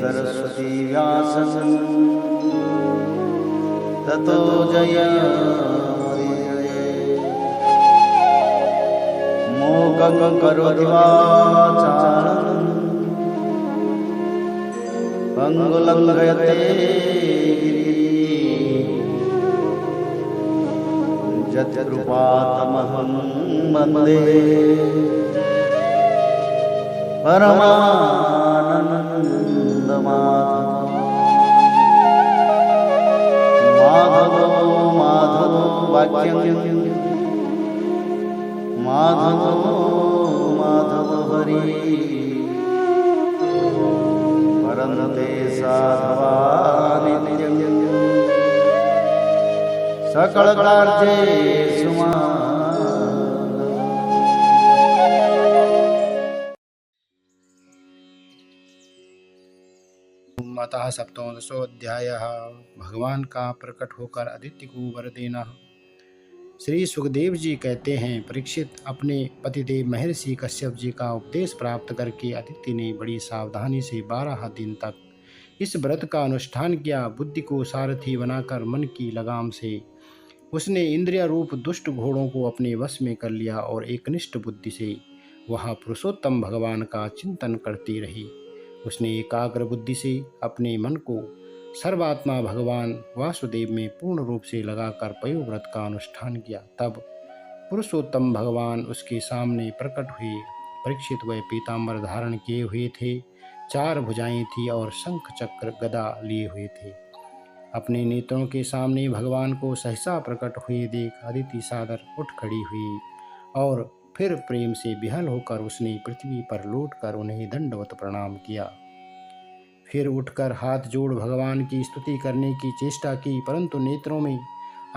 सरस्वती व्यासं ततो जयमुदीरये। मूकं करोति वाचालं पङ्गुलङ्घयते यत्कृपातमहं वन्दे परमानन्दमाधवं। माधवो वाक्यं माधवो हरि परन्ते साधवा नित्यं सकलकार्येषु अतः सप्तमोदशोऽध्यायः। भगवान का प्रकट होकर अदिति को वर देना। श्री सुखदेव जी कहते हैं, परीक्षित, अपने पतिदेव महर्षि कश्यप जी का उपदेश प्राप्त करके अदिति ने बड़ी सावधानी से 12 दिन तक इस व्रत का अनुष्ठान किया। बुद्धि को सारथी बनाकर मन की लगाम से उसने इंद्रिय रूप दुष्ट घोड़ों को अपने वश में कर लिया और एकनिष्ठ बुद्धि से वह पुरुषोत्तम भगवान का चिंतन करती रही। उसने एकाग्र बुद्धि से अपने मन को सर्वात्मा भगवान वासुदेव में पूर्ण रूप से लगाकर पयोव्रत का अनुष्ठान किया। तब पुरुषोत्तम भगवान उसके सामने प्रकट हुए। परीक्षित वह पीताम्बर धारण किए हुए थे, 4 भुजाएं थी और शंख चक्र गदा लिए हुए थे। अपने नेत्रों के सामने भगवान को सहसा प्रकट हुए देख अदिति सादर उठ खड़ी हुई और फिर प्रेम से विहल होकर उसने पृथ्वी पर लौटकर उन्हें दंडवत प्रणाम किया। फिर उठकर हाथ जोड़ भगवान की स्तुति करने की चेष्टा की, परंतु नेत्रों में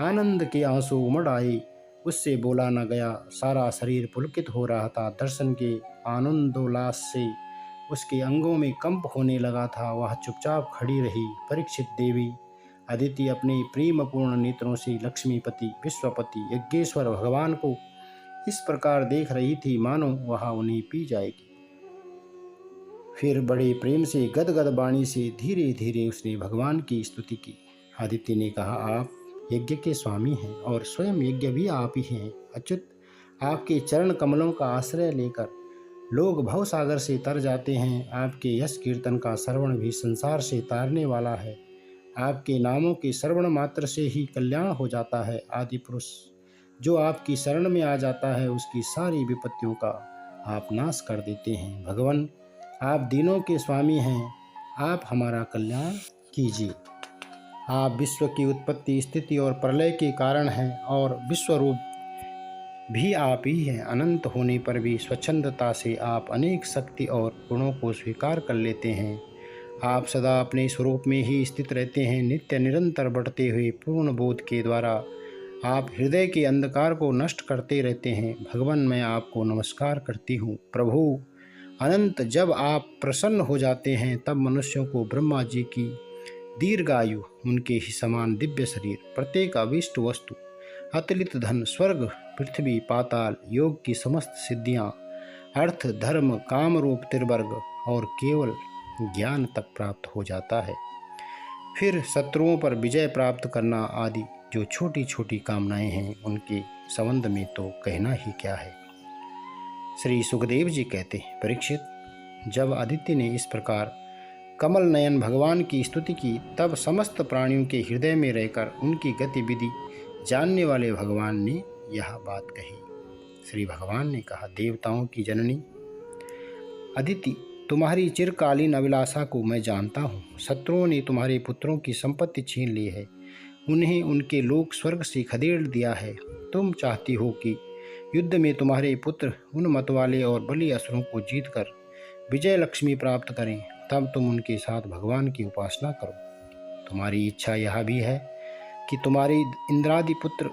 आनंद के आंसू उमड़ आए। उससे बोला न गया। सारा शरीर पुलकित हो रहा था। दर्शन के आनंदोल्लास से उसके अंगों में कंप होने लगा था। वह चुपचाप खड़ी रही। परीक्षित देवी अदिति अपने प्रेमपूर्ण नेत्रों से लक्ष्मीपति, विश्वपति, यज्ञेश्वर भगवान को इस प्रकार देख रही थी मानो वह उन्हें पी जाएगी। फिर बड़े प्रेम से गदगद वाणी से धीरे धीरे उसने भगवान की स्तुति की। अदिति ने कहा, आप यज्ञ के स्वामी हैं और स्वयं यज्ञ भी आप ही हैं। अच्युत, आपके चरण कमलों का आश्रय लेकर लोग भवसागर से तर जाते हैं। आपके यश कीर्तन का श्रवण भी संसार से तारने वाला है। आपके नामों के श्रवण मात्र से ही कल्याण हो जाता है। आदि पुरुष जो आपकी शरण में आ जाता है उसकी सारी विपत्तियों का आप नाश कर देते हैं। भगवान, आप दीनों के स्वामी हैं, आप हमारा कल्याण कीजिए। आप विश्व की उत्पत्ति, स्थिति और प्रलय के कारण हैं और विश्वरूप भी आप ही हैं। अनंत होने पर भी स्वच्छंदता से आप अनेक शक्ति और गुणों को स्वीकार कर लेते हैं। आप सदा अपने स्वरूप में ही स्थित रहते हैं। नित्य निरंतर बढ़ते हुए पूर्ण बोध के द्वारा आप हृदय के अंधकार को नष्ट करते रहते हैं। भगवान, मैं आपको नमस्कार करती हूँ। प्रभु अनंत, जब आप प्रसन्न हो जाते हैं तब मनुष्यों को ब्रह्मा जी की दीर्घायु, उनके ही समान दिव्य शरीर, प्रत्येक अविष्ट वस्तु, अतुलित धन, स्वर्ग, पृथ्वी, पाताल, योग की समस्त सिद्धियाँ, अर्थ, धर्म, काम रूप त्रिवर्ग और केवल ज्ञान तक प्राप्त हो जाता है। फिर शत्रुओं पर विजय प्राप्त करना आदि जो छोटी छोटी कामनाएं हैं उनके संबंध में तो कहना ही क्या है। श्री सुखदेव जी कहते हैं, परीक्षित, जब अदिति ने इस प्रकार कमल नयन भगवान की स्तुति की तब समस्त प्राणियों के हृदय में रहकर उनकी गतिविधि जानने वाले भगवान ने यह बात कही। श्री भगवान ने कहा, देवताओं की जननी अदिति, तुम्हारी चिरकालीन अभिलाषा को मैं जानता हूँ। शत्रुओं ने तुम्हारे पुत्रों की संपत्ति छीन ली है, उन्हें उनके लोक स्वर्ग से खदेड़ दिया है। तुम चाहती हो कि युद्ध में तुम्हारे पुत्र उन मतवाले और बलि असुरों को जीतकर विजय लक्ष्मी प्राप्त करें, तब तुम उनके साथ भगवान की उपासना करो। तुम्हारी इच्छा यह भी है कि तुम्हारे इंद्रादि पुत्र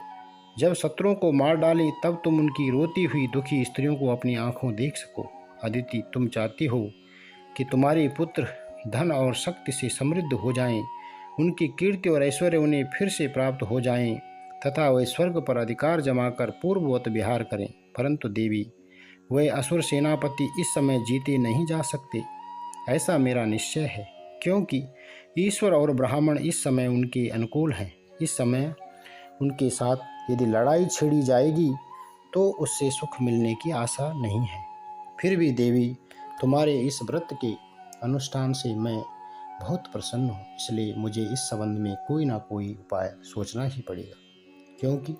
जब शत्रुओं को मार डालें तब तुम उनकी रोती हुई दुखी स्त्रियों को अपनी आंखों देख सको। अदिति, तुम चाहती हो कि तुम्हारे पुत्र धन और शक्ति से समृद्ध हो जाएं, उनकी कीर्ति और ऐश्वर्य उन्हें फिर से प्राप्त हो जाएं तथा वे स्वर्ग पर अधिकार जमाकर पूर्ववत विहार करें। परंतु देवी, वे असुर सेनापति इस समय जीते नहीं जा सकते, ऐसा मेरा निश्चय है, क्योंकि ईश्वर और ब्राह्मण इस समय उनके अनुकूल हैं। इस समय उनके साथ यदि लड़ाई छेड़ी जाएगी तो उससे सुख मिलने की आशा नहीं है। फिर भी देवी, तुम्हारे इस व्रत के अनुष्ठान से मैं बहुत प्रसन्न हूँ, इसलिए मुझे इस संबंध में कोई ना कोई उपाय सोचना ही पड़ेगा, क्योंकि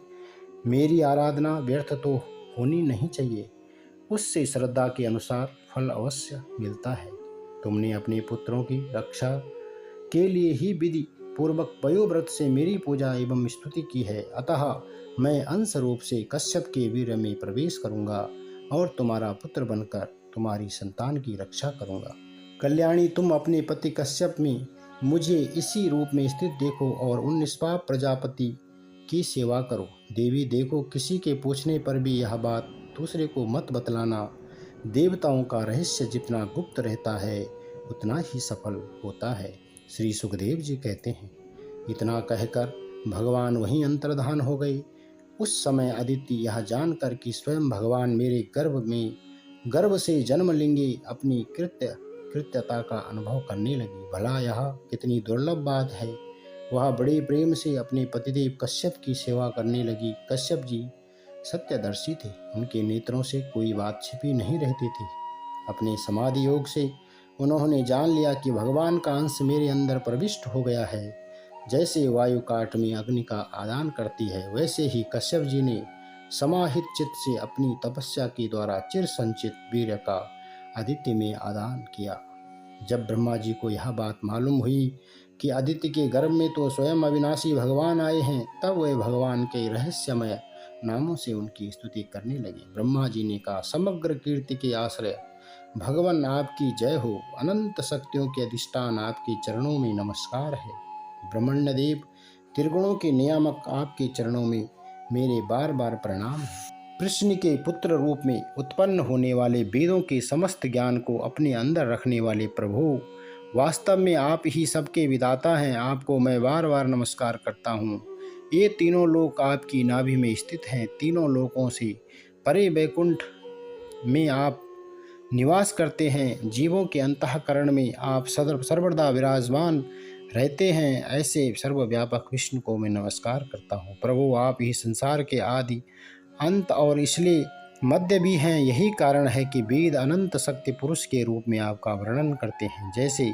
मेरी आराधना व्यर्थ तो होनी नहीं चाहिए। उससे श्रद्धा के अनुसार फल अवश्य मिलता है। तुमने अपने पुत्रों की रक्षा के लिए ही विधि पूर्वक पयोव्रत से मेरी पूजा एवं स्तुति की है, अतः मैं अंश रूप से कश्यप के वीर्य में प्रवेश करूंगा और तुम्हारा पुत्र बनकर तुम्हारी संतान की रक्षा करूंगा। कल्याणी, तुम अपने पति कश्यप में मुझे इसी रूप में स्थित देखो और उन निष्पाप प्रजापति की सेवा करो। देवी देखो, किसी के पूछने पर भी यह बात दूसरे को मत बतलाना। देवताओं का रहस्य जितना गुप्त रहता है उतना ही सफल होता है। श्री सुखदेव जी कहते हैं, इतना कहकर भगवान वहीं अंतर्धान हो गए। उस समय अदिति यह जानकर कि स्वयं भगवान मेरे गर्भ से जन्म लेंगे अपनी कृत्यता का अनुभव करने लगी। भला यह कितनी दुर्लभ बात है। वह बड़े प्रेम से अपने पतिदेव कश्यप की सेवा करने लगी। कश्यप जी सत्यदर्शी थे, उनके नेत्रों से कोई बात छिपी नहीं रहती थी। अपने समाधि योग से उन्होंने जान लिया कि भगवान का अंश मेरे अंदर प्रविष्ट हो गया है। जैसे वायु काट में अग्नि का आदान करती है, वैसे ही कश्यप जी ने समाहित चित्त से अपनी तपस्या के द्वारा चिर संचित वीर्य का आदित्य में आदान किया। जब ब्रह्मा जी को यह बात मालूम हुई कि आदित्य के गर्भ में तो स्वयं अविनाशी भगवान आए हैं, तब वे भगवान के रहस्यमय नामों से उनकी स्तुति करने लगे। ब्रह्मा जी ने कहा, समग्र कीर्ति के आश्रय भगवान आपकी जय हो। अनंत शक्तियों के अधिष्ठान आपके चरणों में नमस्कार है। ब्रह्मण्य देव, त्रिगुणों के नियामक आपके चरणों में मेरे बार बार प्रणाम है। कृष्ण के पुत्र रूप में उत्पन्न होने वाले वेदों के समस्त ज्ञान को अपने अंदर रखने वाले प्रभु, वास्तव में आप ही सबके विधाता हैं। आपको मैं बार बार नमस्कार करता हूँ। ये तीनों लोक आपकी नाभि में स्थित हैं। तीनों लोकों से परे वैकुंठ में आप निवास करते हैं। जीवों के अंतःकरण में आप सर्वदा विराजमान रहते हैं। ऐसे सर्वव्यापक विष्णु को मैं नमस्कार करता हूँ। प्रभु, आप ही संसार के आदि अंत और इसलिए मध्य भी हैं। यही कारण है कि वेद अनंत शक्ति पुरुष के रूप में आपका वर्णन करते हैं। जैसे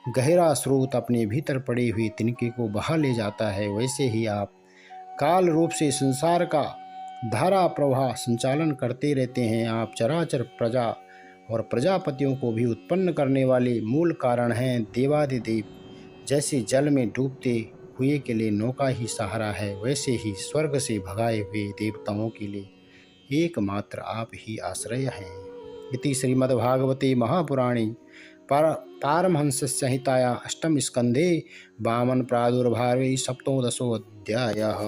गहरा स्रोत अपने भीतर पड़े हुए तिनके को बहा ले जाता है, वैसे ही आप काल रूप से संसार का धारा प्रवाह संचालन करते रहते हैं। आप चराचर प्रजा और प्रजापतियों को भी उत्पन्न करने वाले मूल कारण हैं। देवादिदेव जैसे जल में डूबते हुए के लिए नौका ही सहारा है, वैसे ही स्वर्ग से भगाए हुए देवताओं के लिए एकमात्र आप ही आश्रय हैं। इति श्रीमद्भागवते महापुराणे पारमहंस संहिताया अष्टम स्कंधे वामन प्रादुर्भावे सप्तोदशोऽध्यायः।